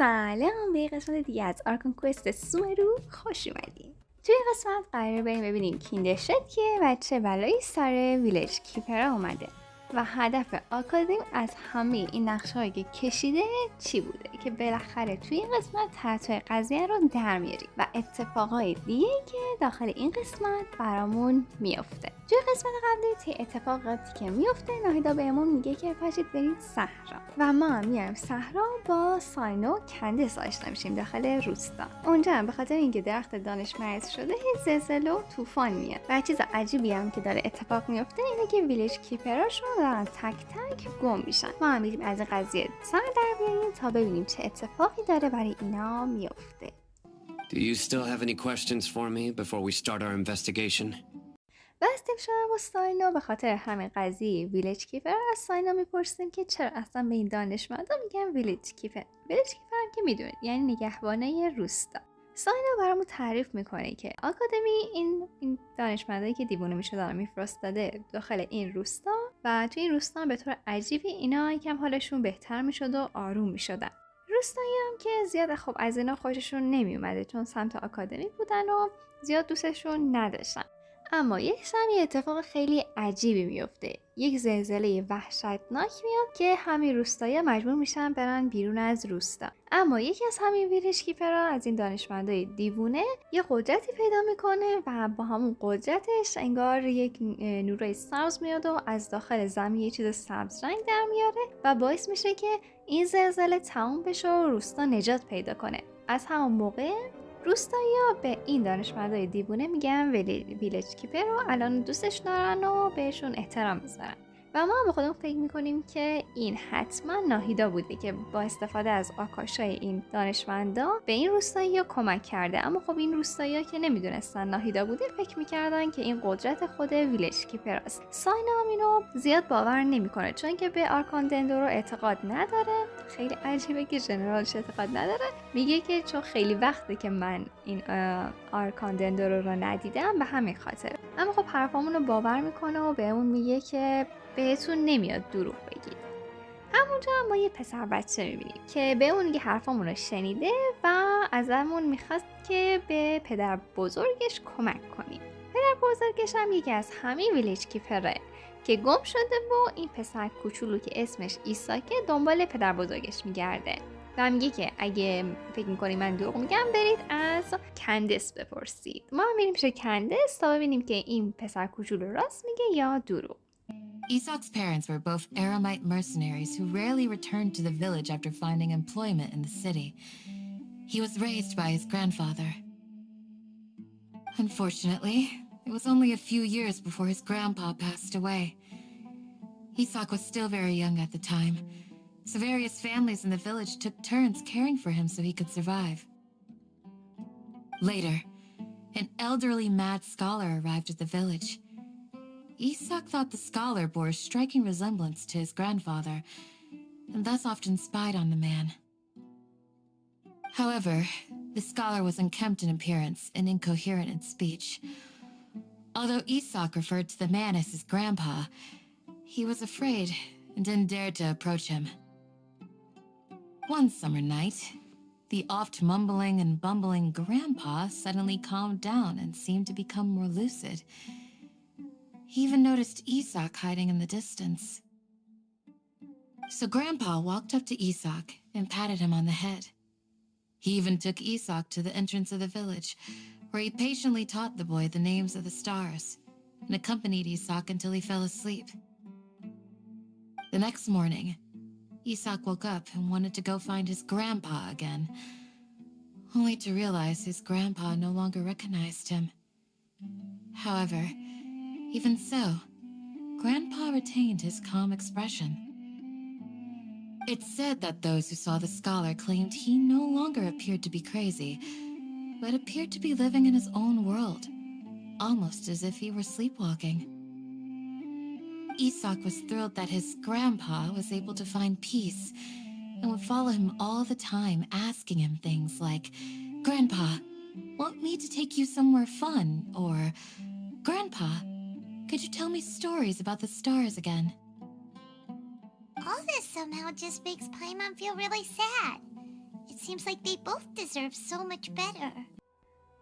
سلام به قسمت دیگه از ارکان کوئست سومرو خوش اومدین. توی قسمت قراره بریم ببینیم کینگ دشرت کیه و چه بلایی سر ویلج کیپرها اومده و هدف آکادمی از همه این نقشه‌هایی که کشیده چی بوده که بالاخره توی این قسمت تحت قضیه رو در میاریم و اتفاقای دیگه که داخل این قسمت برامون میفته. توی قسمت قبلی توی اتفاقاتی که میفته ناهیدا بهمون میگه که پاشید برید صحرا و ما هم میایم صحرا با ساینو کندس آشنا میشیم داخل روستا. اونجا هم به خاطر اینکه درخت دانش مرز شده زلزله و طوفان میاد و چیز عجیبی هم که داره اتفاق میفته اینه که ویلج کیپراشون دارن تک تک گم میشن. ما هم میریم از این قضیه سر در بیاریم تا ببینیم چه اتفاقی داره برای اینا میفته. Do you still have any questions for me before we start our investigation? بستیم شما با ساینو به خاطر همین قضیه ویلج کیپر از ساینو میپرسیم که چرا اصلا به این دانشمندا میگن ویلج کیپر. ویلج کیپر هم که میدونید یعنی نگهبانه روستا. ساینو برامون تعریف میکنه که آکادمی این دانشمندایی که دیوونه میشدن میفرستاده داخل این روستا و توی این روستا به طور عجیبی اینا یکم حالشون بهتر میشد و آروم میشدن. روستایی هم که زیاد خب از اینا خوششون نمیومده چون سمت آکادمی بودن و زیاد دوستشون نداشتن. اما یک شب اتفاق خیلی عجیبی میفته. یک زلزله وحشتناک میاد که همین روستایی‌ها مجبور میشن برن بیرون از روستا. اما یکی از همین ویلج کیپرها از این دانشمندای دیوونه یه قدرتی پیدا میکنه و با همون قدرتش انگار یک نورای سبز میاد و از داخل زمین یه چیز سبز رنگ در میاره و باعث میشه که این زلزله تموم بشه و روستا نجات پیدا کنه. از همون موقع روستایی‌ها به این دانشمندای دیوونه میگن ویلج کیپر و الان دوستش دارن و بهشون احترام میذارن و ما به خودمون فکر میکنیم که این حتما ناهیدا بوده که با استفاده از آکاشای این دانشمندا به این روستایی‌ها کمک کرده. اما خب این روستایی‌ها که نمیدونستن ناهیدا بوده فکر میکردن که این قدرت خود ویلج کیپر است. ساینا هم اینو زیاد باور نمیکنه چون که به ارکان دندورو اعتقاد نداره. خیلی عجیبه که ژنرالش اعتقاد نداره. میگه که چون خیلی وقته که من این ارکان دندورو رو ندیدم به همین خاطر. اما خب حرفامون رو باور میکنه و بهمون میگه که بهتون نمیاد دروغ بگید. همونجا ما یه پسر بچه میبینیم که به اون یه حرفامون رو شنیده و ازمون میخواست که به پدر بزرگش کمک کنیم. پدر بزرگش هم یکی از همین ویلج کیپره که گم شده و این پسر کوچولو که اسمش ایساکه دنبال پدر بزرگش میگرده و میگه که اگه فکر میکنی من دروغ میگم برید از کندس بپرسید. ما میریم پیش کندس تا ببینیم که این پسر کوچولو راست میگه یا دروغ. Isak's parents were both Aramite mercenaries who rarely returned to the village after finding employment in the city. He was raised by his grandfather. Unfortunately, it was only a few years before his grandpa passed away. Isak was still very young at the time, so various families in the village took turns caring for him so he could survive. Later, an elderly mad scholar arrived at the village. Isak thought the scholar bore a striking resemblance to his grandfather, and thus often spied on the man. However, the scholar was unkempt in appearance and incoherent in speech. Although Isak referred to the man as his grandpa, he was afraid and didn't dare to approach him. One summer night, the oft mumbling and bumbling grandpa suddenly calmed down and seemed to become more lucid. He even noticed Isak hiding in the distance. So Grandpa walked up to Isak and patted him on the head. He even took Isak to the entrance of the village, where he patiently taught the boy the names of the stars and accompanied Isak until he fell asleep. The next morning, Isak woke up and wanted to go find his grandpa again, only to realize his grandpa no longer recognized him. However, even so, Grandpa retained his calm expression. It's said that those who saw the scholar claimed he no longer appeared to be crazy, but appeared to be living in his own world, almost as if he were sleepwalking. Isak was thrilled that his grandpa was able to find peace and would follow him all the time, asking him things like, "Grandpa, want me to take you somewhere fun?" or, "Grandpa, could you tell me stories about the stars again?" All this somehow just makes Paimon feel really sad. It seems like they both deserve so much better.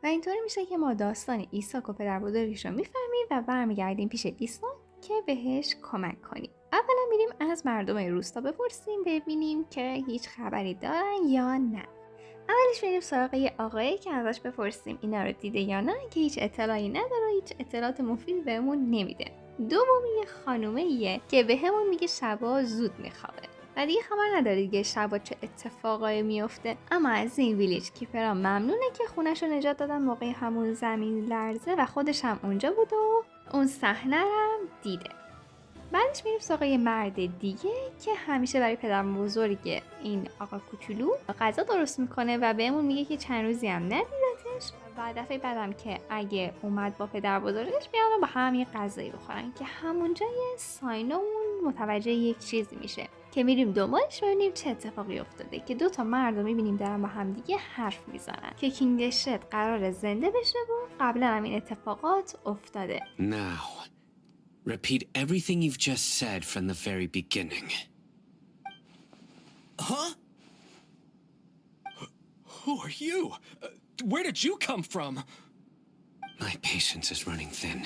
و اینطوری میشه که ما داستان ایساک و پدر بزرگش رو میفهمیم و برمیگردیم پیش ایساک که بهش کمک کنیم. اولا میریم از مردم روستا بپرسیم ببینیم که هیچ خبری دارن یا نه. اولش میریم سراغ یه آقایی که ازش بپرسیم اینا رو دیده یا نه که هیچ اطلاعی نداره و هیچ اطلاعات مفید بهمون نمیده. دومی یه خانومه‌ایه که بهمون میگه شبا زود میخوابه و دیگه خبر نداره دیگه شبا چه اتفاقایی میفته. اما از این ویلیج کیپرها ممنونه که خونش رو نجات دادن موقع همون زمین لرزه و خودش هم اونجا بود و اون صحنه هم دیده. بعدش میریم سراغ یه مرد دیگه که همیشه برای پدر بزرگ این آقا کوچولو غذا درست میکنه و بهمون میگه که چند روزی هم ندیدتش و دفعه بعدم که اگه اومد با پدر بزرگش بیان با هم یه غذایی بخورن که همونجا یه ساینامون متوجه یک چیزی میشه که میریم دنبالش ببینیم چه اتفاقی افتاده که دو تا مرد رو میبینیم دارن با هم دیگه حرف میزنن که کینگ دشرت قرار زنده بشه و قبلا هم این اتفاقات افتاده. Now, repeat everything you've just said from the very beginning. Huh? Who are you? Where did you come from? My patience is running thin.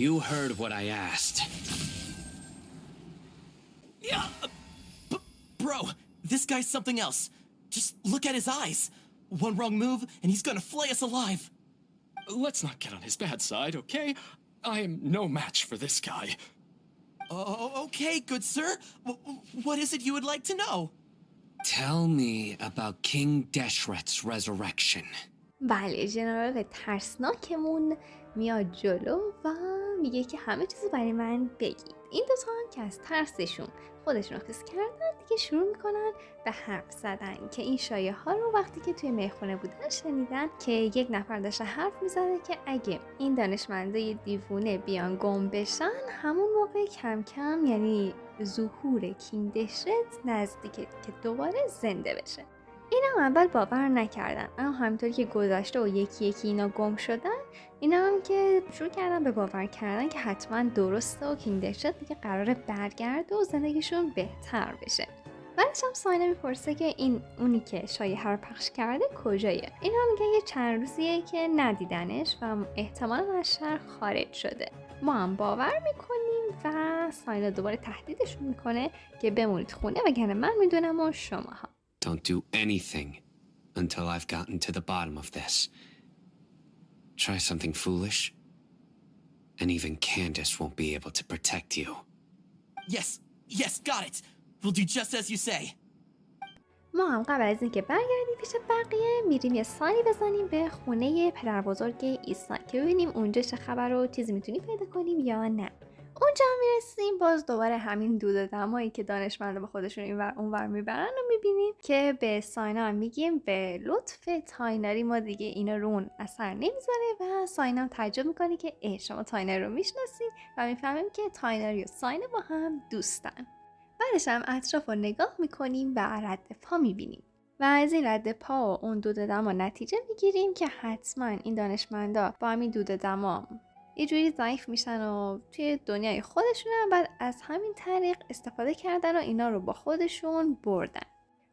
You heard what I asked. Yeah, bro, this guy's something else. Just look at his eyes. One wrong move and he's gonna flay us alive. Let's not get on his bad side, okay? I am no match for this guy. Oh, okay, good sir. What is it you would like to know? Tell me about King Deshret's resurrection. بله، ژنرال ترسناکمون میاد جلو و میگه که همه چیزو برای من بگید. این دوتا هم که از ترسشون خودشون رو حفظ کردن دیگه شروع میکنن به حرف زدن که این شایعه ها رو وقتی که توی میخونه بودن شنیدن که یک نفر داشته حرف میزده که اگه این دانشمندای دیوونه بیان گم بشن همون موقع کم کم یعنی ظهور کینگ دشرت نزدیکه که دوباره زنده بشه. اینا اول باور نکردن، اما همینطوری که گذشته و یکی یکی اینا گم شدن، اینا هم که شروع کردن به باور کردن که حتما درسته و کینگ دشرت دیگه قراره برگرده و زندگیشون بهتر بشه. بعدش هم ساینا میپرسه که اونی که شایعه رو پخش کرده کجایه. اینا میگن یه چند روزیه که ندیدنش و احتمالاً از شهر خارج شده. ما هم باور میکنیم و ساینا دوباره تهدیدشون میکنه که بمونید خونه وگرنه من میدونم و شماها. Don't do anything until I've gotten to the bottom of this. Try something foolish, and even Candace won't be able to protect you. Yes, got it. We'll do just as you say. ما هم قبل از اینکه برگردیم پیش بقیه میریم یه سانی بزنیم به خونه پدر بزرگ ایساک که ببینیم اونجا چه خبر و چیزی میتونیم پیدا کنیم یا نه. اونجا هم میرسیم باز دوباره همین دود و دمایی که دانشمندا به خودشون اینور اونور میبرن و میبینیم که به ساینا هم میگیم به لطف تاینری ما دیگه اینا رو اون اثر نمیذاره و ساینا هم تعجب میکنه که شما تاینری رو میشناسید و میفهمیم که تاینری و ساینا با هم دوستن. بعدش هم اطراف رو نگاه میکنیم و رد پا میبینیم و از این رد پا و اون دود دما نتیجه میگیریم که حتما این دانشمندا با همین دود دما یه جوری ضعیف میشن و توی دنیای خودشون هم بعد از همین طریق استفاده کردن و اینا رو با خودشون بردن.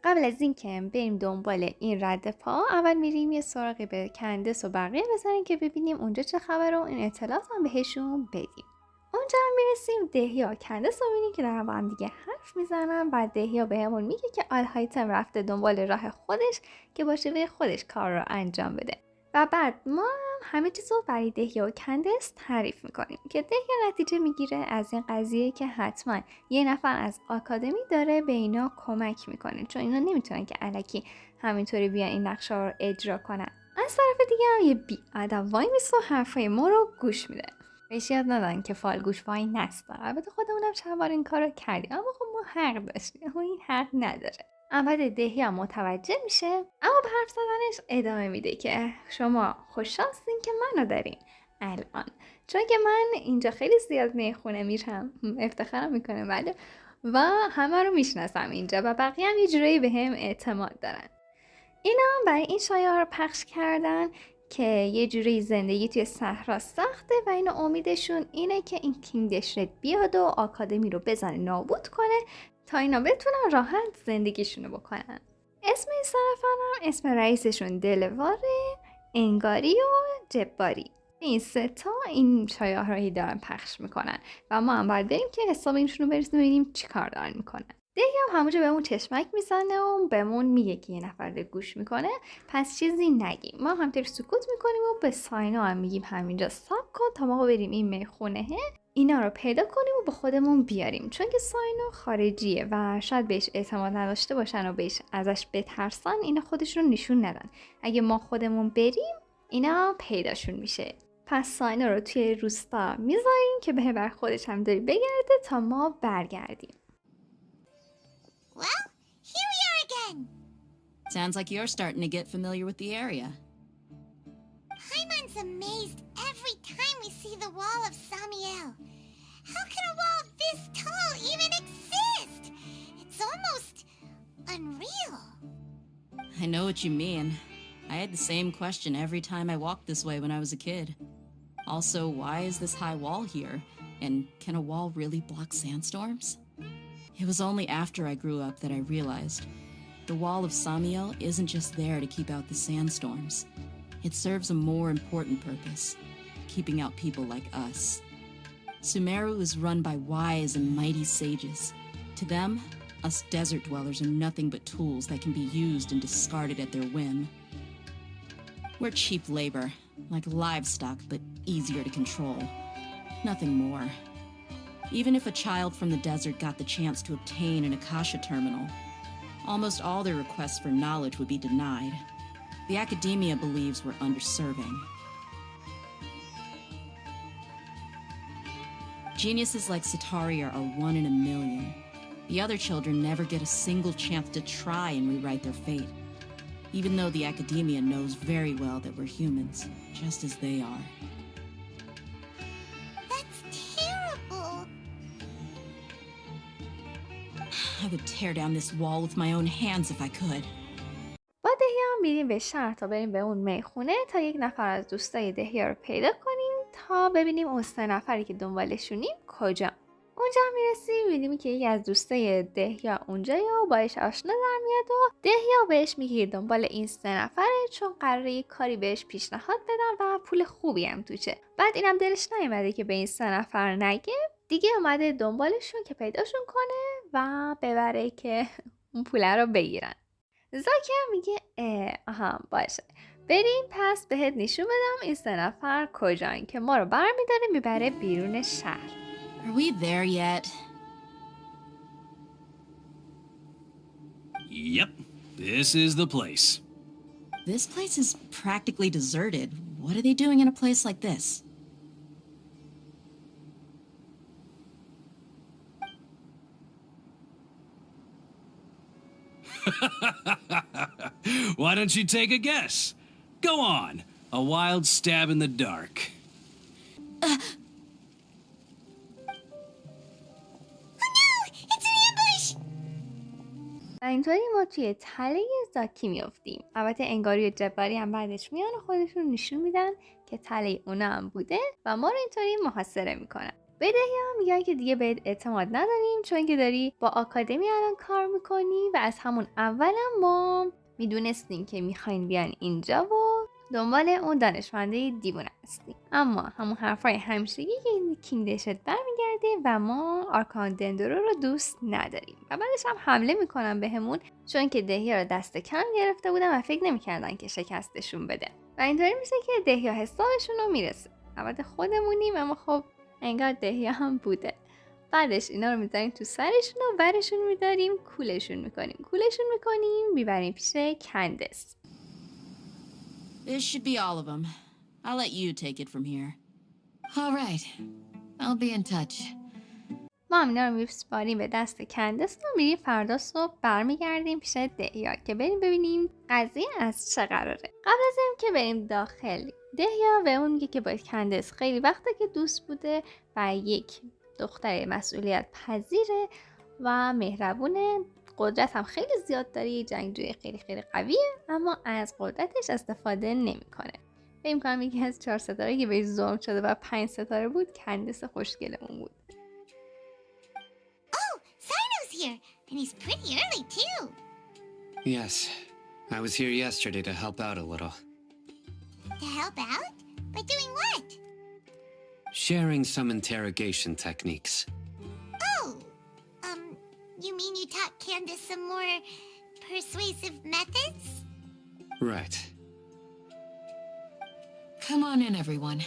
قبل از این که بریم دنبال این رد پا اول میریم یه سراغی به کندس و بقیه بزنیم که ببینیم اونجا چه خبره و این اطلاعات هم بهشون بدیم. اونجا هم میرسیم دهیا و کندس رو میبینیم که دارن با هم دیگه حرف میزنن. بعد دهیا بهمون میگه که آلهایتم رفته دنبال راه خودش که با شیوه خودش کار رو انجام بده و بعد ما همه چیز رو برای دهیا و کندس تعریف میکنیم که دهیا نتیجه میگیره از این قضیه که حتما یه نفر از آکادمی داره به اینا کمک میکنه چون اینا نمیتونن که الکی همینطوری بیان این نقشه رو اجرا کنن. از طرف دیگه هم یه بی‌ادب وای میسه و حرفای ما رو گوش میده. بهش یاد ندن که فال گوش وای نستن. البته خودمونم چند بار این کارو کردیم اما خب ما حق داشتیم و این حق نداره. اول دهی هم متوجه میشه اما به حرف زدنش ادامه میده که شما خوششانسین که منو دارین الان چون که من اینجا خیلی زیاد میخونه میرم افتخارم میکنه بله و همه رو میشناسم اینجا و بقیه هم یه جورایی به هم اعتماد دارن. اینا هم برای این شایعه ها رو پخش کردن که یه جوری زندگی توی صحرا سخته و این امیدشون اینه که این کینگ دشرت بیاد و آکادمی رو بزنه نابود کنه تا اینا بتونن راحت زندگیشونو بکنن. اسم این سه نفرم اسم رئیسشون دلواره، انگاری و جباری. این سه تا این شایعه‌هایی دارن پخش میکنن و ما هم باید بریم که حساب اینشون رو بریزیم ببینیم چی کار دارن میکنن. دهی هم همونجا بهمون چشمک میزنه و بهمون میگه که یه نفر داره گوش میکنه، پس چیزی نگیم. ما همطوری سکوت میکنیم و به ساینا هم میگیم همینجا صبر کن تا ما بریم این میخونه اینا رو پیدا کنیم و با خودمون بیاریم، چون که ساینا خارجیه و شاید بهش اعتماد نداشته باشن و ازش بترسن. اینا خودشون نشون ندن. اگه ما خودمون بریم اینا پیداشون میشه. پس ساینا رو توی روستا میذاریم که بر خودش هم داری بگرده تا ما برگردیم. Well, here we are again. Sounds like you're starting to get familiar with the area. Hyman's amazed every time we see the wall of Samiel. How can a wall this tall even exist? It's almost unreal. I know what you mean. I had the same question every time I walked this way when I was a kid. Also, why is this high wall here? And can a wall really block sandstorms? It was only after I grew up that I realized the wall of Samiel isn't just there to keep out the sandstorms. It serves a more important purpose, keeping out people like us. Sumero is run by wise and mighty sages. To them, us desert dwellers are nothing but tools that can be used and discarded at their whim. We're cheap labor, like livestock, but easier to control. Nothing more. Even if a child from the desert got the chance to obtain an Akasha terminal, almost all their requests for knowledge would be denied. The academia believes we're underserving. Geniuses like Sataria are one in a million. The other children never get a single chance to try and rewrite their fate, even though the academia knows very well that we're humans, just as they are. That's terrible. I would tear down this wall with my own hands if I could. با دهیا هم میریم به شهر تا بریم به اون میخونه تا یک نفر از دوستای دهیا رو پیدا کنیم تا ببینیم اون سه نفری که دنبالشونیم کجا. اونجا میرسیم میبینیم که یکی از دوستای دهیا اونجا و باش آشنا در میاد و دهیا بهش میگه دنبال این سه نفره چون قراره یک کاری بهش پیشنهاد بدم و پول خوبی هم توشه. بعد اینم دلش نیومده که به این سه نفر نگه، دیگه اومده دنبالشون که پیداشون کنه و ببره که اون پوله رو بگیرن. زاکی هم میگه آها باشه بریم، پس بهت نشون بدم این سه نفر کجان که ما رو برمیداره میبره بیرون شهر. Are we there yet? Yep, this is the place. This place is practically deserted. What are they doing in a place like this? Why don't you take a guess? Go on, a wild stab in the dark. و اینطوری ما توی تله زاکی میافتیم. البته انگاری و جباری هم بعدش میان و خودشون نشون میدن که تله اونا هم بوده و ما رو اینطوری محاصره میکنن. بدهی هم میگن که دیگه بهت اعتماد نداریم چون که داری با آکادمی الان کار میکنی و از همون اول ما میدونستیم که میخواین بیان اینجا و دنبال اون دانشمنده دیوونه هستیم. اما همون حرفای همیشگی که کینگ دشرت برمیگرده و ما ارکان دندرو رو دوست نداریم و بعدش هم حمله میکنن بهمون چون که دهیا رو دست کم گرفته بودن و فکر نمیکردن که شکستشون بده و اینطوری میشه که دهیا حسابشون رو میرسه. البته خودمونیم اما خب انگار دهیا هم بوده. بعدش اینا رو میذاریم تو سرشون و برشون میداریم کولشون میکنیم میبریم پیش کندس. This should be all of them. I'll let you take it from here. All right. I'll be in touch. ما هم اینا رو میسپاریم به دست کندس و میریم فردا صبح برمیگردیم پیش دهیا که بریم ببینیم قضیه از چه قراره. قبل از این که بریم داخل، دهیا به اون میگه که با کندس خیلی وقته که دوست بوده و یک دختر مسئولیت پذیره و مهربونه، قدرت هم خیلی زیاد داره، جنگجوی خیلی خیلی قویه اما از قدرتش استفاده نمیکنه. فکر می‌کنم یکی از 4 ستاره که بهش ظلم شده و 5 ستاره بود کندس خوشگلمون بود. Oh, Sino's here, and he's pretty early too. Yes. I was here yesterday to help out a little. To help out? By doing what? Sharing some interrogation techniques. Oh, you mean you taught Candace some more persuasive methods? Right. Come on in, everyone.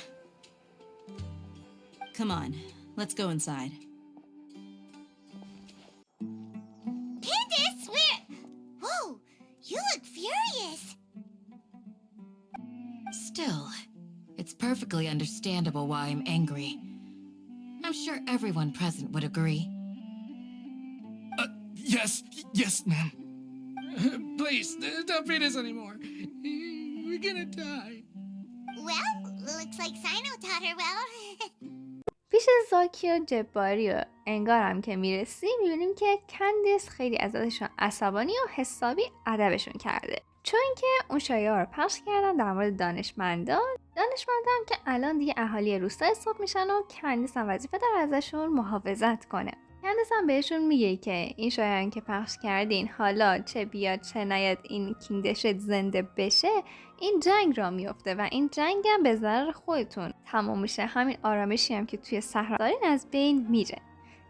Come on, let's go inside. Candace, where? Whoa, you look furious. Still, it's perfectly understandable why I'm angry. I'm sure everyone present would agree. Yes, ma'am. Please, don't beat us anymore. We're gonna die. Well, looks like Sino taught her well. پیش زاکی و جباری و انگارم که میرسیم میبینیم که کندیس خیلی ازشون عصبانی و حسابی ادبشون کرده، چون که اون شایعه رو پخش کردن در مورد دانشمندان که الان دیگه اهالی روستا حساب میشن و کندیس هم وظیفه داره ازشون محافظت کنه. کندیس هم بهشون میگه که این شایعه که پخش کردین حالا چه بیاد چه نیاد این کینگ دشرت زنده بشه، این جنگ را میفته و این جنگ هم به ضرر خودتون تمام میشه. همین آرامشی هم که توی صحرا دارین از بین میره.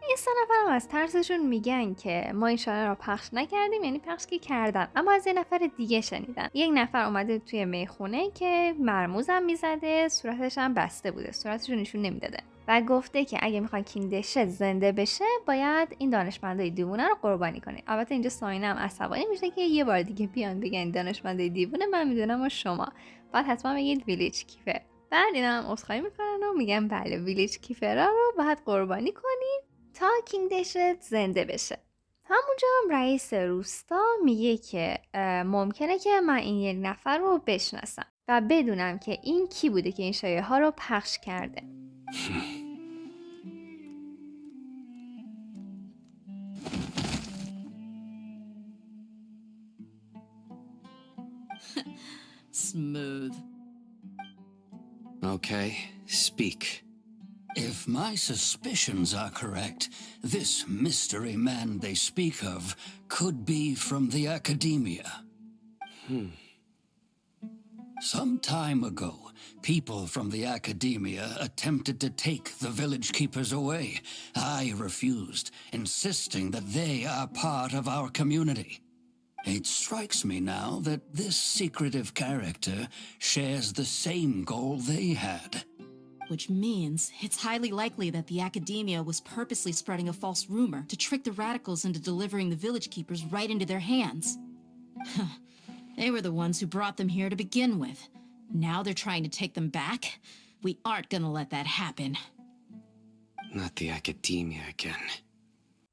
این سه نفر هم از ترسشون میگن که ما این شایعه را پخش نکردیم، یعنی پخش که کردن اما از یه نفر دیگه شنیدن. یک نفر اومده توی میخونه که مرموزم میزده، صورتش هم بسته بوده، صورتش رو نشون نمیداده و گفته که اگه میخوان کینگ دشرت زنده بشه باید این دانشمندای دیوونه رو قربانی کنه. البته اینجا ساینا هم عصبانی میشه که یه بار دیگه بیان بگن دانشمندای دیوونه من میدونم و شما بعد حتما بگید ویلیج کیپر. بعد اینا هم عذرخواهی میکنن و میگن بله ویلیج کیپرا رو باید قربانی کنید تا کینگ دشرت زنده بشه. همونجا هم رئیس روستا میگه که ممکنه که من این یک نفر رو بشناسم و بدونم که این کی بوده که این شایعه ها رو پخش کرده. Smooth. Okay, speak. If my suspicions are correct, this mystery man they speak of could be from the academia. Some time ago, people from the academia attempted to take the village keepers away. I refused, insisting that they are part of our community. It strikes me now that this secretive character shares the same goal they had. Which means it's highly likely that the academia was purposely spreading a false rumor to trick the radicals into delivering the village keepers right into their hands. They were the ones who brought them here to begin with. Now they're trying to take them back? We aren't gonna let that happen. Not the academia again.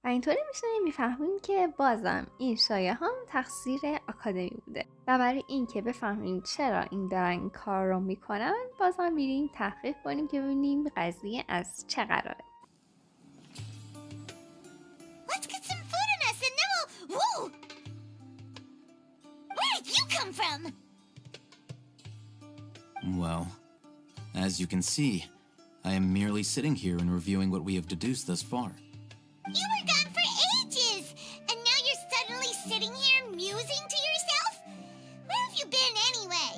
و اینطوری میفهمیم که بازم این شایعه هم تقصیر آکادمی بوده و برای این که بفهمیم چرا این دارن این کار رو میکنن بازم میریم تحقیق کنیم که ببینیم قضیه از چه قراره. Let's get some food in us and then we'll... Whoa! Where did you come from? Well, as you can see, I am merely sitting here and reviewing what we have deduced thus far. You were gone for ages, and now you're suddenly sitting here musing to yourself? Where have you been anyway?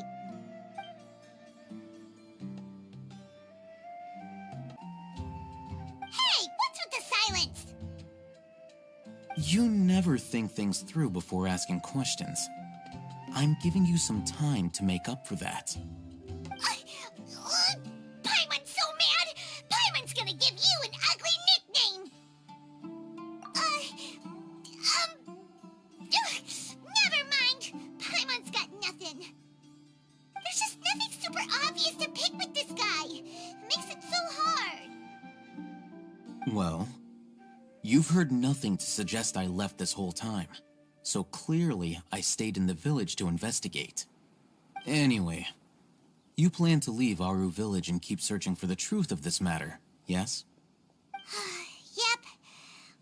Hey, what's with the silence? You never think things through before asking questions. I'm giving you some time to make up for that. Paimon's so mad! Paimon's gonna give you an ugly nickname! Never mind. Paimon's got nothing. There's just nothing super obvious to pick with this guy. It makes it so hard. Well, you've heard nothing to suggest I left this whole time. So clearly, I stayed in the village to investigate. Anyway, you plan to leave Aru village and keep searching for the truth of this matter, yes? Yep.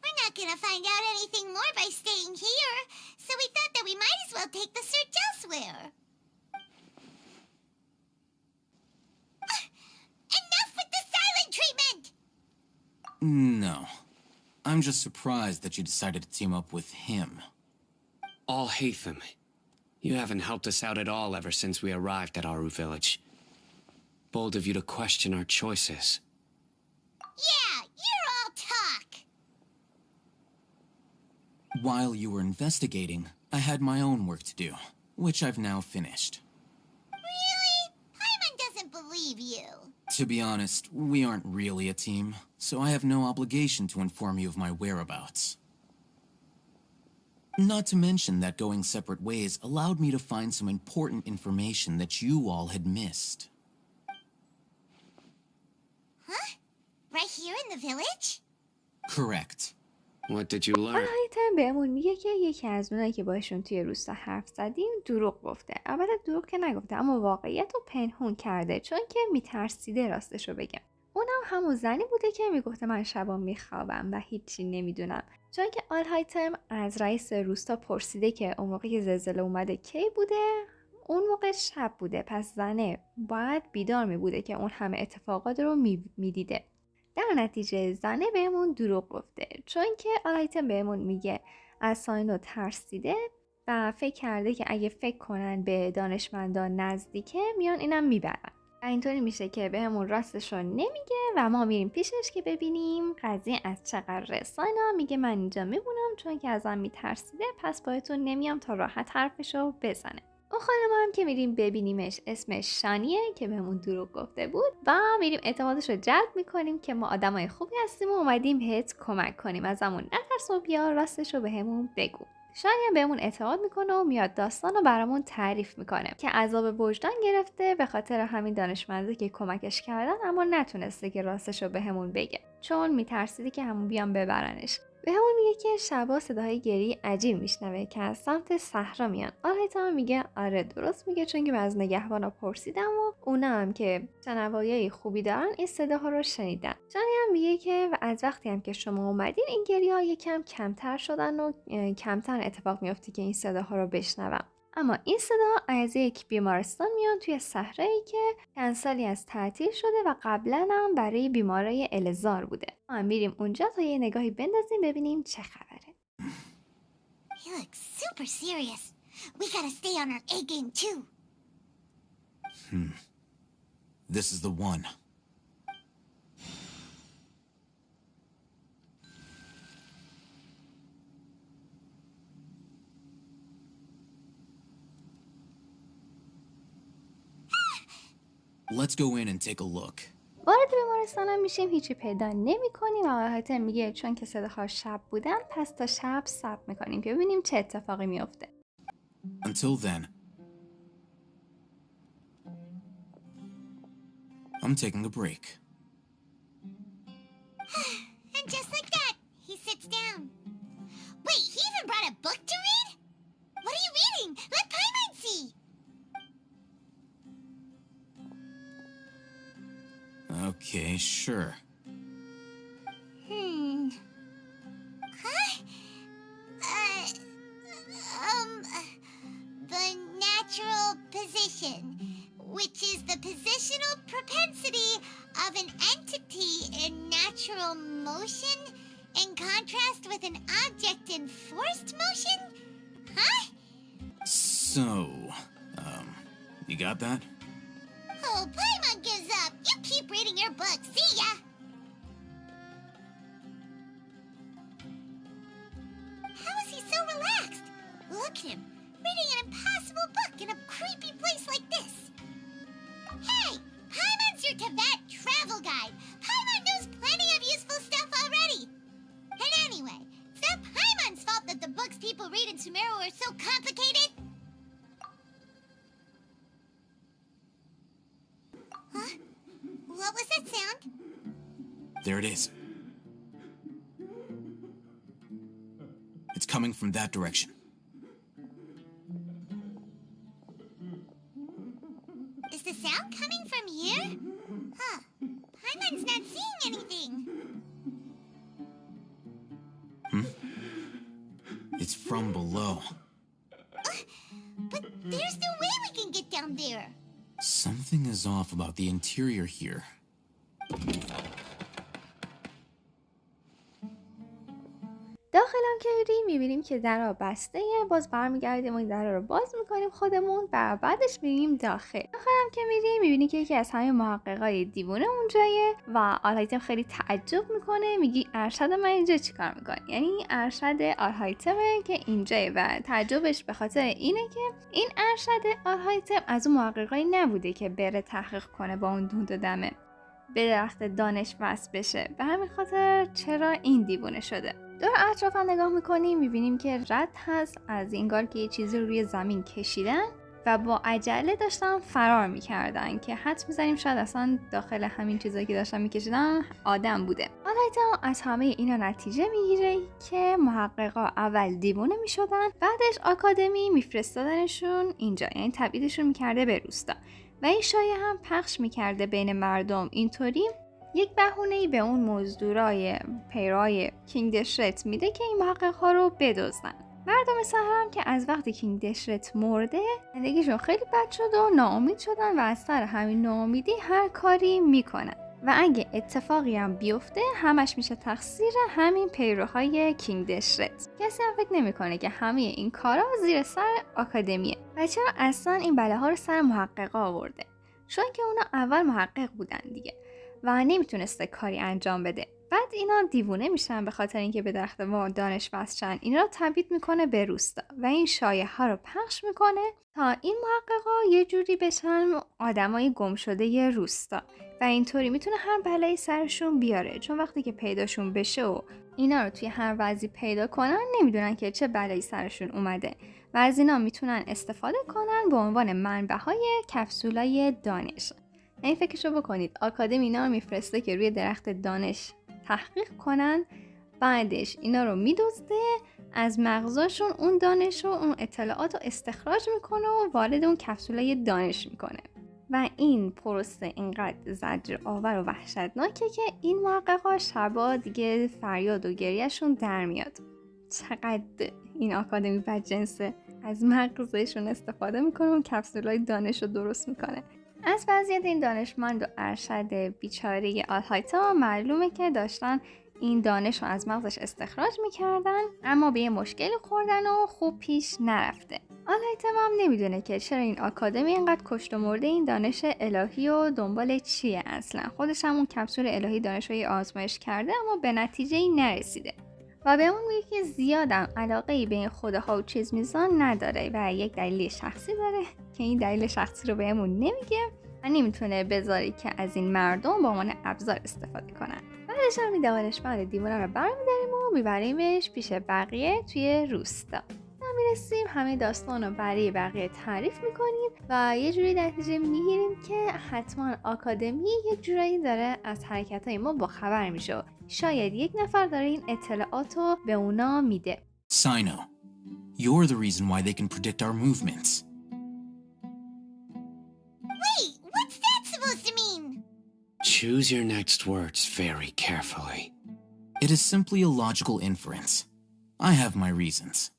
We're not gonna find out anything more by staying here, so we thought that we might as well take the search elsewhere. Enough with the silent treatment! No. I'm just surprised that you decided to team up with him. all hate them. You haven't helped us out at all ever since we arrived at Aru village. Bold of you to question our choices. Yeah, you're all talk. While you were investigating, I had my own work to do, which I've now finished. Really? Paimon doesn't believe you. To be honest, we aren't really a team, so I have no obligation to inform you of my whereabouts. Not to mention that going separate ways allowed me to find some important information that you all had missed. Huh? Right here in the village? Correct. What did you learn? آنهایتر بهمون میگه که یکی از اونایی که باشون توی روستا حرف زدیم دروغ گفته. البته دروغ که نگفته، اما واقعیت رو پنهون کرده، چون که میترسیده راستشو بگم. اونم همون زنی بوده که میگفته من شبا میخوابم و هیچی نمیدونم، چون که آنهایتر از رئیس روستا پرسیده که اون موقع که زلزله اومده کی بوده. اون موقع شب بوده، پس زنه باید بیدار میبوده که اون همه اتفاقات رو میدیده. در نتیجه زنه بهمون دروغ گفته، چون که آنهایتر بهمون میگه از ساینو ترسیده و فکر کرده که اگه فکر کنن به دانشمندان نزدیکه میان اینم میبرن. و اینطوری میشه که بهمون راستشو نمیگه و ما میریم پیشش که ببینیم قضیه از چه قراره. ساینا میگه من اینجا میمونم چون که ازم میترسیده، پس باهاتون نمیام تا راحت حرفشو بزنه. اون خانم هم که میریم ببینیمش اسمش شانیه که بهمون دروغ گفته بود و میریم اعتمادش رو جلب میکنیم که ما آدمای خوبی هستیم و اومدیم بهت کمک کنیم، ازمون نترس و بیا راستش رو بهمون بگو. شانی هم بهمون اعتماد میکنه و میاد داستان رو برامون تعریف میکنه که عذاب وجدان گرفته به خاطر همین دانشمنده که کمکش کردن، اما نتونسته که راستش رو بهمون بگه چون میترسیده که همون بیان ببرنش. بهمون میگه که شبا صداهای گریه عجیب میشنوه که از سمت صحرا میان. آنهایتا میگه آره درست میگه، چون که من از نگهبانا پرسیدم و اونا هم که شنوایی خوبی دارن این صداها رو شنیدن. شانی هم میگه که و از وقتی هم که شما اومدین این گریه ها یکم کمتر شدن و کمتر اتفاق میفته که این صداها رو بشنوم. اما این صدا از یک بیمارستان میان توی صحرایی که چند سالی از تعطیل شده و قبلا هم برای بیمارای الزار بوده. ما میریم اونجا تا یه نگاهی بندازیم ببینیم چه خبره. You look super serious. We gotta stay on our A game too. This is the one. Let's go in and take a look. وارد بیمارستان هم میشیم، هیچی پیدا نمی کنیم و آنهایتا میگه چون که صداها شب بودن پس تا شب صبر میکنیم که ببینیم چه اتفاقی میفته. Until then, I'm taking a break. And just like that, he sits down. Wait, he even brought a book to read? What are you reading? Let Paimon see. Okay, sure. Huh? The natural position, which is the positional propensity of an entity in natural motion in contrast with an object in forced motion? Huh? So, you got that? Oh, Paimon gives up. You keep reading your book. See ya. How is he so relaxed? Look at him, reading an impossible book in a creepy place like this. Hey, Paimon's your Tibet travel guide. Paimon knows plenty of useful stuff already. And anyway, it's not Paimon's fault that the books people read in Sumero are so complicated. Huh? What was that sound? There it is. It's coming from that direction. Is the sound coming from here? Huh. Paimon's not seeing anything. It's from below. But there's no way we can get down there. Something is off about the interior here. داخل داخلم که میبینیم که درها بسته، باز برمیگردیم و این درها رو باز میکنیم خودمون و بعدش میریم داخل. داخلم که میبینی که یکی از همین محققای دیوونه اونجایه و آلهایتم خیلی تعجب میکنه، میگی ارشد من اینجا چیکار میکنه؟ یعنی ارشد آلهایتمه که اینجایه و تعجبش به خاطر اینه که این ارشد آلهایتم از اون محققایی نبوده که بره تحقیق کنه با اون دود و دمه به درخت دانش وصل بشه، به همین خاطر چرا این دیوونه شده. دور اطراف هم نگاه میکنیم، میبینیم که رد هست از اینگار که یه چیزی روی زمین کشیدن و با عجله داشتن فرار میکردن که حدس میزنیم شاید اصلا داخل همین چیزایی که داشتن میکشیدن آدم بوده. حالا از همه اینا نتیجه میگیره که محققا اول دیوونه میشدن، بعدش آکادمی میفرستادنشون اینجا، یعنی تبعیدشون میکرده به روستا و این شایعه هم پخش میکرده بین مردم، اینطوری یک بهونه‌ای به اون مزدورای پیرای کینگ دشرت میده که این محقق ها رو بدزدن. مردم سحر هم که از وقتی کینگ دشرت مرده زندگیشون خیلی بد شد و ناامید شدن و از سر همین ناامیدی هر کاری میکنن و اگه اتفاقی هم بیفته همش میشه تقصیر همین پیروهای کینگ دشرت. کسی هم فکر نمیکنه که همه این کارا زیر سر آکادمیه و چرا اصلا این بلاها رو سر محققا آورده، چون که اونا اول محقق بودن دیگه و نمیتونسته کاری انجام بده. بعد اینا دیوونه میشن به خاطر اینکه به درخت دانش وصلن، اینا رو تبعید میکنه به روستا و این شایعه ها رو پخش میکنه تا این محققا یه جوری بشن آدمای گم شده ی روستا و اینطوری میتونه هر بلایی سرشون بیاره، چون وقتی که پیداشون بشه و اینا رو توی هر وضعی پیدا کنن نمیدونن که چه بلایی سرشون اومده و از اینا میتونن استفاده کنن به عنوان منبع‌های کپسولای دانش. این فکرشو بکنید، آکادمی اینا رو میفرسته که روی درخت دانش تحقیق کنن، بعدش اینا رو میدزده از مغزاشون اون دانش و اون اطلاعات رو استخراج میکنه و وارد اون کپسولای دانش میکنه و این پروسه اینقدر زجر آور و وحشتناکه که این محققا شبا دیگه فریاد و گریهشون در میاد. چقدر این آکادمی بدجنسه، از مغزشون استفاده میکنه و کپسولای دانش رو درست میکنه. از وضعیت این دانشمند و ارشد بیچاره آلهایتم معلومه که داشتن این دانش رو از مغزش استخراج میکردن، اما به یه مشکلی خوردن و خوب پیش نرفته. آلهایتم هم نمیدونه که چرا این آکادمی اینقدر کشت و مرده این دانش الهی و دنبال چیه اصلا. خودش هم اون کپسول الهی دانشوی آزمایش کرده اما به نتیجه‌ای نرسیده و به اون میگه که زیادم علاقه‌ای به این خداها و چیز میزان نداره و یک دلیل شخصی داره که این دلیل شخصی رو بهمون نمیگه و نمیتونه بذاری که از این مردم با عنوان ابزار استفاده کنن. بعدش هم این دانشمند دیوونه رو برمی‌داریم و میبریمش پیش بقیه توی روستا. میرسیم همه داستان رو برای بقیه تعریف میکنیم و یه جوری نتیجه میگیریم که حتما آکادمی یک جورایی داره از حرکتهای ما با خبر میشه، شاید یک نفر داره این اطلاعات رو به اونا میده. Sino, you're the reason why they can predict our movements. Wait, what's that supposed to mean? Choose your next words very carefully. It is simply a logical inference. I have my reasons.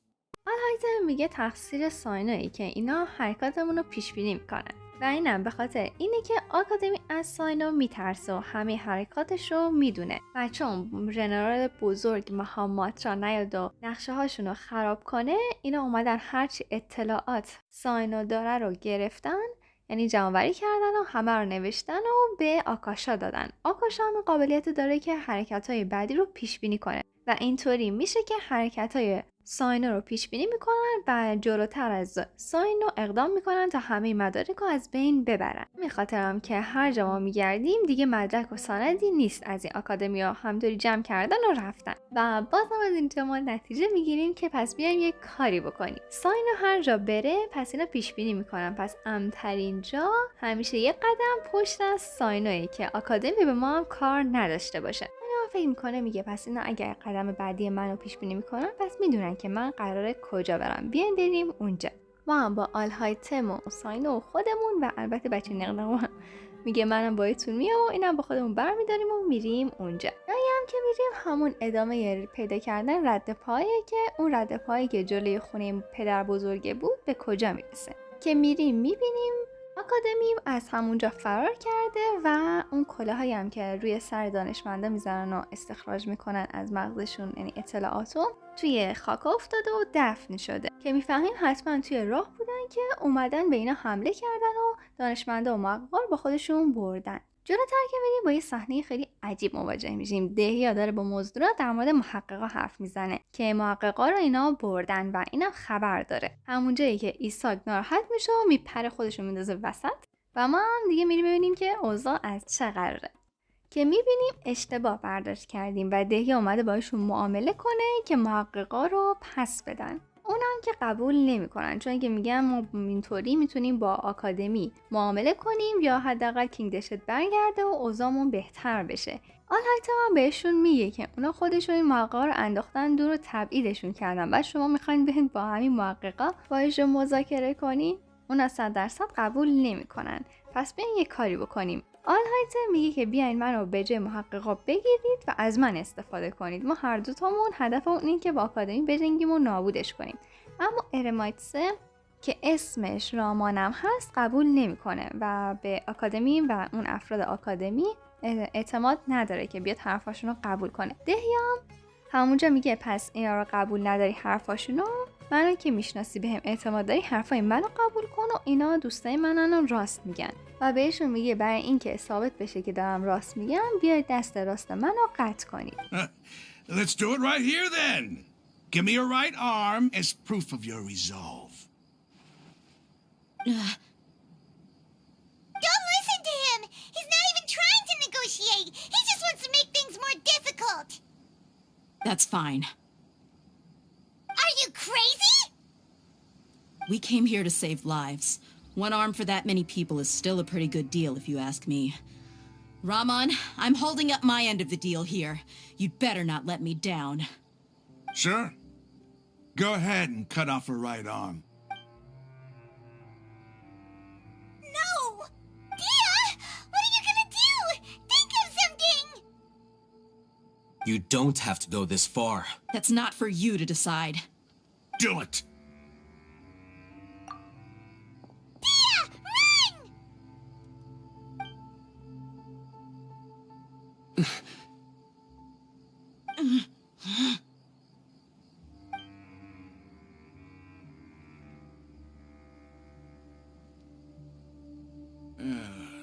آلهایتم میگه تقصیر ساینایی که اینا حرکاتمون رو پیش بینی میکنن و اینم به خاطر اینه که آکادمی از ساینا میترسه و همه حرکاتش رو میدونه و چون ژنرال بزرگ مهامات را نیاد و نقشه هاشون رو خراب کنه، اینا اومدن هرچی اطلاعات ساینا داره رو گرفتن، یعنی جمع‌آوری کردن و همه رو نوشتن و به آکاشا دادن. آکاشا هم قابلیت داره که حرکت‌های بعدی رو پیش بینی کنه و اینطوری میشه که حرکت‌های ساینو رو پیش بینی میکنن و جلوتر از ساینو اقدام میکنن تا همه مدارک رو از بین ببرن. میخاطرم که هر جا ما میگردیم دیگه مدرک و سندی نیست از این آکادمی ها، همطوری جمع کردن و رفتن و بازم از اینجا ما نتیجه میگیریم که پس بیایم یک کاری بکنیم. ساینو هر جا بره پس اینا پیش بینی میکنن، پس امترین جا همیشه یک قدم پشت از ساینوه که آکادمی به ما هم کار نداشته باشه. فکر میکنه میگه پس اینا اگر قدم بعدی منو پیش بینی میکنن پس میدونن که من قراره کجا برم، بیاین بریم اونجا. ما هم با آلهایتم و ساینو و خودمون و البته بچه نقنقو میگه منم بایتون میام و اینم با خودمون برمیداریم و میریم اونجا. جایی هم که میریم همون ادامه پیدا کردن رد پایه که اون رد پایی که جلوی خونه پدر بزرگه بود به کجا میرسه که میریم میبینیم آکادمی از همونجا فرار کرده و اون کلاهایی هم که روی سر دانشمندا میذارن و استخراج میکنن از مغزشون، یعنی اطلاعاتو، توی خاک افتاده و دفن شده که میفهمیم حتما توی راه بودن که اومدن به اینا حمله کردن و دانشمندا و محققا با خودشون بردن. جلوتر که بریم با یه صحنه خیلی عجیب مواجه میشیم. دهیا داره با مزدورا در مورد محققا حرف میزنه که محققا رو اینا بردن و اینم خبر داره. همون جایی که ایساک ناراحت میشه و میپره خودشو میندازه وسط و ما هم دیگه میریم ببینیم که اوضاع از چه قراره. که میبینیم اشتباه برداشت کردیم و دهیا اومده باشون معامله کنه که محققا رو پس بدن. اونم که قبول نمیکنن، چون که میگن ما اینطوری میتونیم با آکادمی معامله کنیم یا حداقل کینگ دشرت برگرده و اوضاعمون بهتر بشه. آنهایتا هم بهشون میگه که اونا خودشون این محققا رو انداختن دور و تبعیدشون کردن، بعد شما میخواین برین با همین محققا باهاشون مذاکره کنین. اونا 100% قبول نمیکنن. پس بیاین یه کاری بکنیم. آنهایتا میگه که بیاین منو به جای محققا بگیرید و از من استفاده کنید. ما هر دوتامون هدفمون اینه که با آکادمی بجنگیم و نابودش کنیم. اما ارمایتسه که اسمش رامانم هست قبول نمیکنه و به آکادمی و اون افراد آکادمی اعتماد نداره که بیاد حرفاشون رو قبول کنه. دهیا همونجا میگه پس اینا رو قبول نداری حرفاشونو، منو که میشناسی بهم اعتماد داری حرفای منو قبول کن و اینا دوستای منن و راست میگن. و بهشون میگه برای اینکه ثابت بشه که دارم راست میگم بیاید دست راست منو قطع کنید. Let's do it right here then. Give me your right arm as proof of your resolve. Don't listen to him! He's not even trying to negotiate! He just wants to make things more difficult! That's fine. Are you crazy? We came here to save lives. One arm for that many people is still a pretty good deal, if you ask me. Raman, I'm holding up my end of the deal here. You'd better not let me down. Sure. Go ahead and cut off her right arm. No! Dia! What are you gonna do? Think of something! You don't have to go this far. That's not for you to decide. Do it! Dia! Run!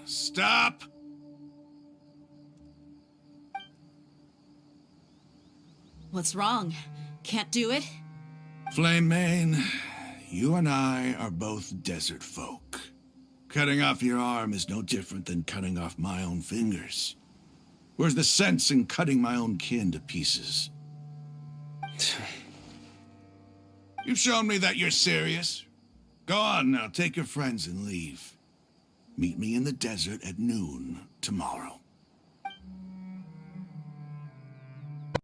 Stop! What's wrong? Can't do it? Flame Mane, you and I are both desert folk. Cutting off your arm is no different than cutting off my own fingers. Where's the sense in cutting my own kin to pieces? You've shown me that you're serious. Go on now, take your friends and leave. Meet me in the desert at noon tomorrow.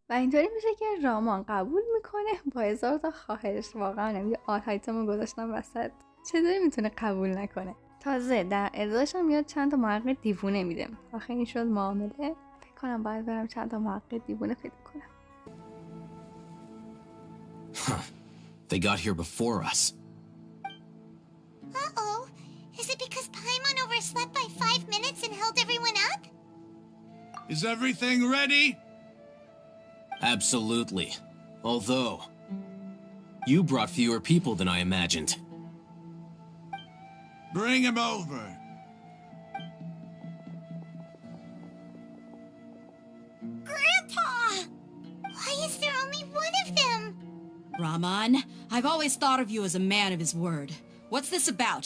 و اینطوری میشه که رامان قبول میکنه با 1000 تا خواهش. واقعا یه آنهایتامو گذاشتم وسط، چطوری میتونه قبول نکنه؟ تازه در ازاش هم میاد چند تا محقق دیوونه میده. آخه این شد معامله. فکر کنم باید برم چند تا محقق دیوونه پیدا کنم. They got here before us. Uh-oh. Is it because Paimon overslept by 5 minutes and held everyone up? Is everything ready? Absolutely. Although, you brought fewer people than I imagined. Bring him over. Grandpa! Why is there only one of them? Raman, I've always thought of you as a man of his word. What's this about?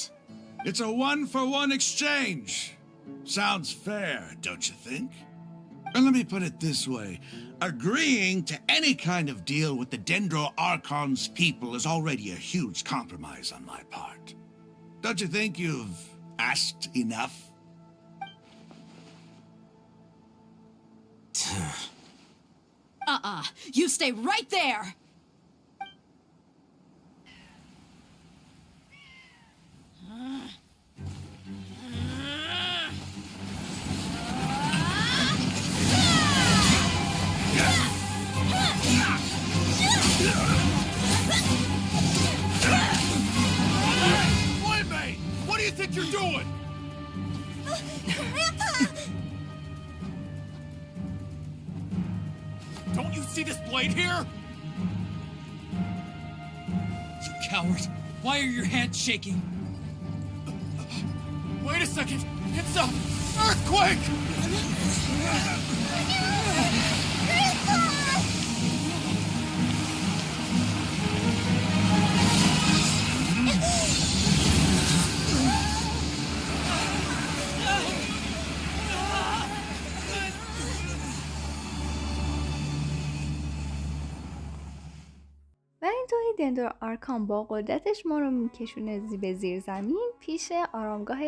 It's a one-for-one exchange. Sounds fair, don't you think? And let me put it this way. Agreeing to any kind of deal with the Dendro Archon's people is already a huge compromise on my part. Don't you think you've asked enough? You stay right there! What are you you think you're doing? Grandpa! Don't you see this blade here? You coward! Why are your hands shaking? Wait a second! It's a earthquake! و اینطوری دندر ارکان با قدرتش ما رو میکشونه به زیر زمین پیش آرامگاه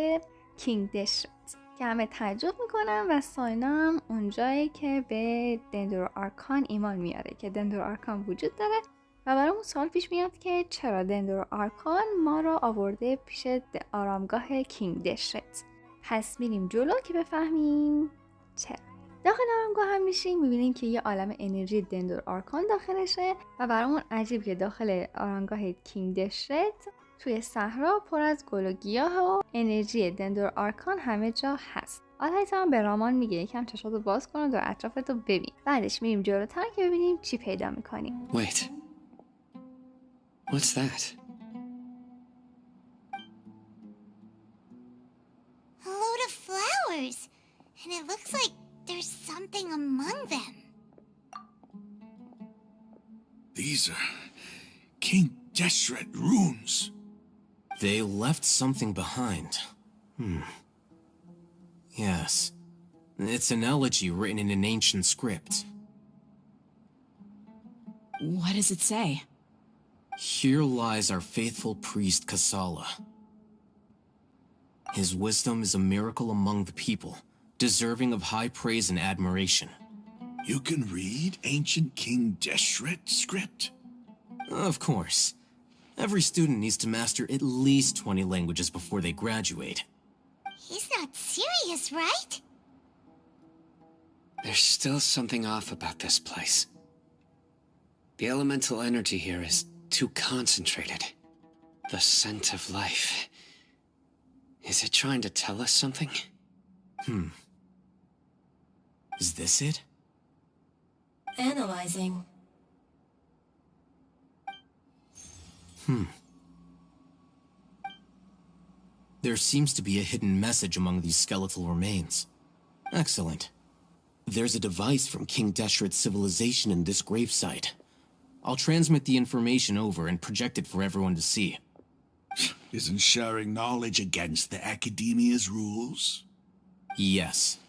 کینگ دشرت که همه تعجب میکنن و ساینا هم اونجایی که به دندر ارکان ایمان میاره که دندر ارکان وجود داره و برامون سوال پیش میاد که چرا دندر ارکان ما رو آورده پیش آرامگاه کینگ دشرت. پس میریم جلو که بفهمیم چرا. داخل آرامگاه هم میشیم میبینیم که یه عالم انرژی دندر ارکان داخلشه و برامون عجیب که داخل آرامگاه کینگ دشرت توی صحرا پر از گل و گیاه و انرژی دندر ارکان همه جا هست. آلایتا هم به رامان میگه یکم چشاتو باز کن و دور اطرافتو ببین. بعدش میریم جلوتر که ببینیم چی پیدا میکنیم. Wait. What's that? A load of flowers. And it looks like there's something among them. These are King Deshret runes. They left something behind. Yes. It's an elegy written in an ancient script. What does it say? Here lies our faithful priest Kasala. His wisdom is a miracle among the people, deserving of high praise and admiration. You can read ancient King Deshret script? Of course. Every student needs to master at least 20 languages before they graduate. He's not serious, right? There's still something off about this place. The elemental energy here is too concentrated. The scent of life. Is it trying to tell us something? Is this it? Analyzing. There seems to be a hidden message among these skeletal remains. Excellent. There's a device from King Deshret's civilization in this gravesite. I'll transmit the information over and project it for everyone to see. Isn't sharing knowledge against the Academia's rules? Yes.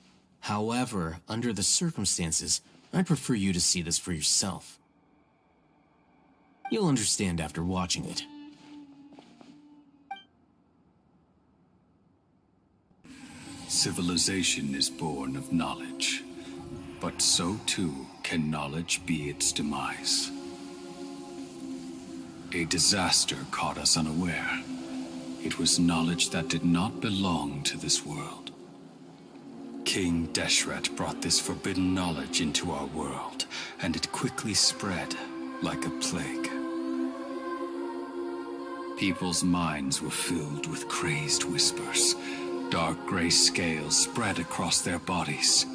However, under the circumstances, I'd prefer you to see this for yourself. You'll understand after watching it. Civilization is born of knowledge, but so too can knowledge be its demise. A disaster caught us unaware. It was knowledge that did not belong to this world. King Deshret brought this forbidden knowledge into our world, and it quickly spread like a plague. People's minds were filled with crazed whispers. Dark gray scales spread across their bodies.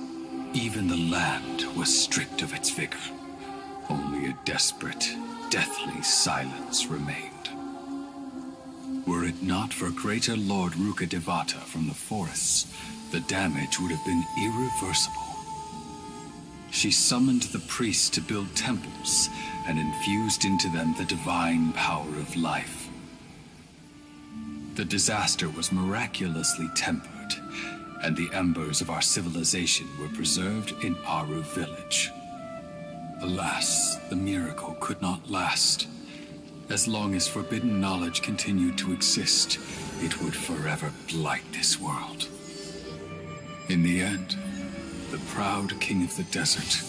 Even the land was stripped of its vigor. Only a desperate, deathly silence remained. Were it not for greater Lord Ruka Devata from the forests, the damage would have been irreversible. She summoned the priests to build temples and infused into them the divine power of life. The disaster was miraculously tempered, and the embers of our civilization were preserved in Aru village. Alas, the miracle could not last. As long as forbidden knowledge continued to exist, it would forever blight this world. In the end, the proud king of the desert,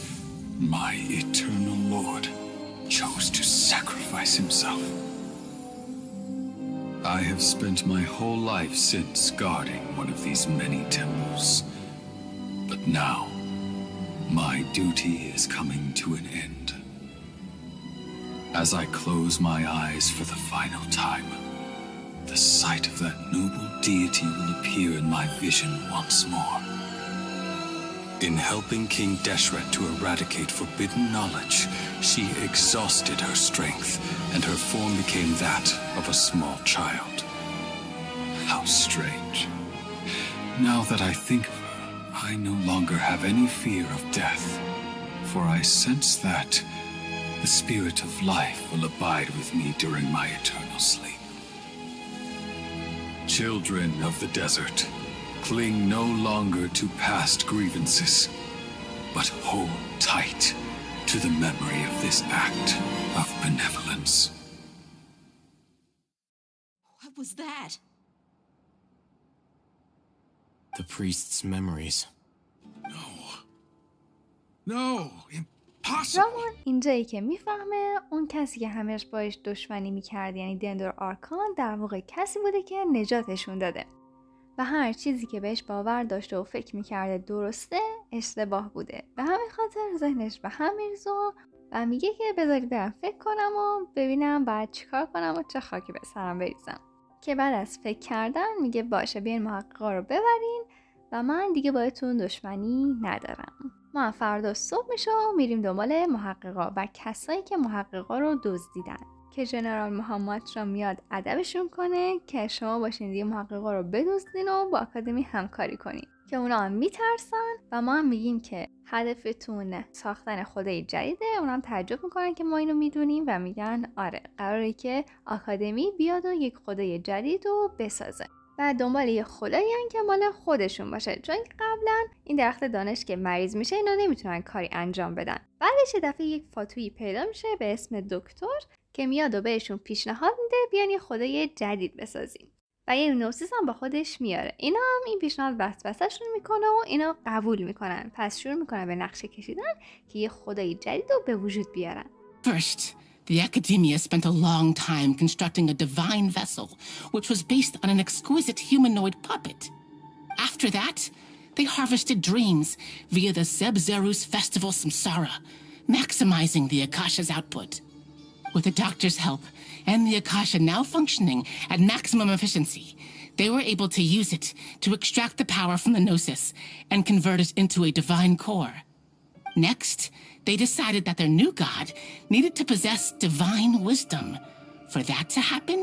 my eternal lord, chose to sacrifice himself. I have spent my whole life since guarding one of these many temples. But now, my duty is coming to an end. As I close my eyes for the final time, the sight of that noble deity will appear in my vision once more. In helping King Deshret to eradicate forbidden knowledge, she exhausted her strength, and her form became that of a small child. How strange. Now that I think of her, I no longer have any fear of death, for I sense that the spirit of life will abide with me during my eternal sleep. Children of the desert, cling no longer to past grievances, but hold tight to the memory of this act of benevolence. What was that? The priest's memories. No, impossible. رامان اینجایی که میفهمه اون کسی که همش باش دشمنی میکرد یعنی دندور ارکان در واقع کسی بوده که نجاتشون داده و هر چیزی که بهش باور داشته و فکر میکرده درسته اشتباه بوده. به همین خاطر ذهنش به هم میریزه و میگه که بذارید برم فکر کنم و ببینم باید چیکار کنم و چه خاکی به سرم بریزم. که بعد از فکر کردن میگه باشه بیاین محققا رو ببرین و من دیگه باهاتون دشمنی ندارم. ما فردا صبح میشه و میریم دنبال محققا و کسایی که محققا رو دزدیدن که ژنرال محمد را میاد ادبشون کنه که شما باشین دیگه محققا رو بدزدین و با آکادمی همکاری کنین که اونا هم میترسن و ما هم میگیم که هدفتون ساختن خدای جدیده. اونا هم تعجب میکنن که ما اینو میدونیم و میگن آره قراره که آکادمی بیاد و یک خدای جدید رو بسازه و دنبال یه خدایی که مال خودشون باشه، چون قبلا این درخت دانش که مریض میشه اینا نمیتونن کاری انجام بدن. بعدش یه دفعه یک فاتویی پیدا میشه به اسم دکتر که میاد و بهشون پیشنهاد میده بیان یه خدای جدید بسازیم و یه نوسیس هم با خودش میاره. اینا هم این پیشنهاد وسوسه‌شون میکنه و اینا قبول میکنن. پس شروع میکنن به نقشه کشیدن که یه خدای جدید رو به وجود بیارن. First, the Academia spent a long time constructing a divine vessel, which was based on an exquisite humanoid puppet. After that, they harvested dreams via the Zeb-Zerus Festival Samsara, maximizing the Akasha's output. With the doctor's help, and the Akasha now functioning at maximum efficiency, they were able to use it to extract the power from the Gnosis and convert it into a divine core. Next, they decided that their new god needed to possess divine wisdom. For that to happen,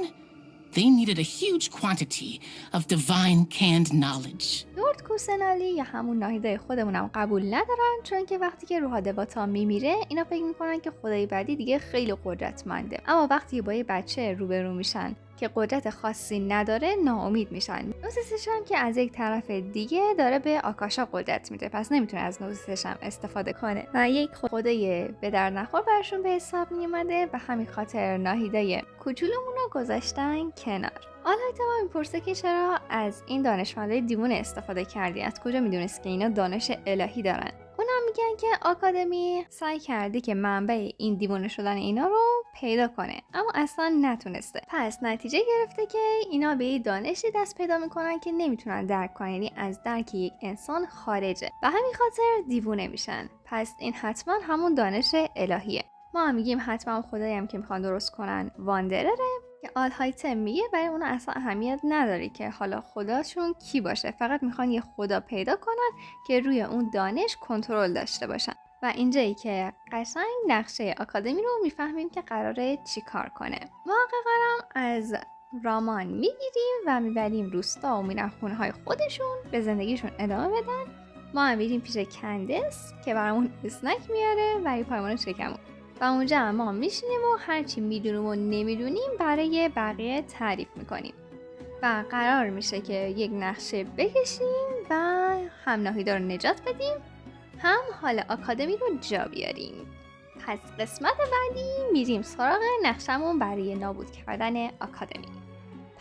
they needed a huge quantity of divine canned knowledge. لورد کوسنالی یا همون ناهیدای خودمونم قبول ندارن، چون که وقتی که روح دواتا میمیره اینا فکر میکنن که خدای بعدی دیگه خیلی قدرتمنده، اما وقتی با یه بچه روبرو میشن که قدرت خاصی نداره ناامید میشن. نوسیسش هم که از یک طرف دیگه داره به آکاشا قدرت میده، پس نمیتونه از نوسیسش هم استفاده کنه و یک خدای به در نخور برشون به حساب میومده و همین خاطر ناهیدای کوچولومون رو گذاشتن کنار. آلایتا هم میپرسه که چرا از این دانشمندای دیوونه استفاده کردی، از کجا میدونست که اینا دانش الهی دارن؟ اونا میگن که آکادمی سعی کرده که منبع این دیوونه شدن اینا رو پیدا کنه اما اصلا نتونسته. پس نتیجه گرفته که اینا به یه دانشی دست پیدا میکنن که نمیتونن درک کنن، یعنی از درک یک انسان خارجه و همین خاطر دیوونه میشن. پس این حتما همون دانش الهیه. ما هم میگیم حتما خدایی هم که میخوان درست کنن واندرره که آلهایته میگه برای اونا اصلا اهمیت نداره که حالا خداشون کی باشه، فقط میخوان یه خدا پیدا کنن که روی اون دانش کنترل داشته باشن. و اینجایی که قشنگ نقشه آکادمی رو میفهمیم که قراره چی کار کنه. محققا از رامان میگیریم و میبریم روستا و میرن خونه های خودشون به زندگیشون ادامه بدن. ما هم میریم پیش کندس که برامون اسنک میاره و یه پایمون شکمون و اونجا ما میشینیم و هرچی میدونیم و نمیدونیم برای بقیه تعریف میکنیم و قرار میشه که یک نقشه بکشیم و هم ناهیدا رو نجات بدیم هم حال آکادمی رو جا بیاریم. پس قسمت بعدی میریم سراغ نقشمون برای نابود کردن آکادمی.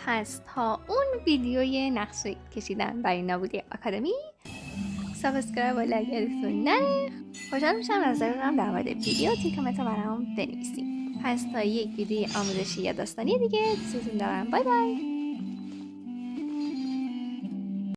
پس تا اون ویدیوی نقشه کشیدن برای نابودی آکادمی سابسکرایب و لایک یادتون نره. خوشحال میشم از نظرتون در مورد ویدیو توی کامنت برام بنویسید. پس تا یک ویدیو آموزشی یا داستانی دیگه دوستتون دارم. بای بای.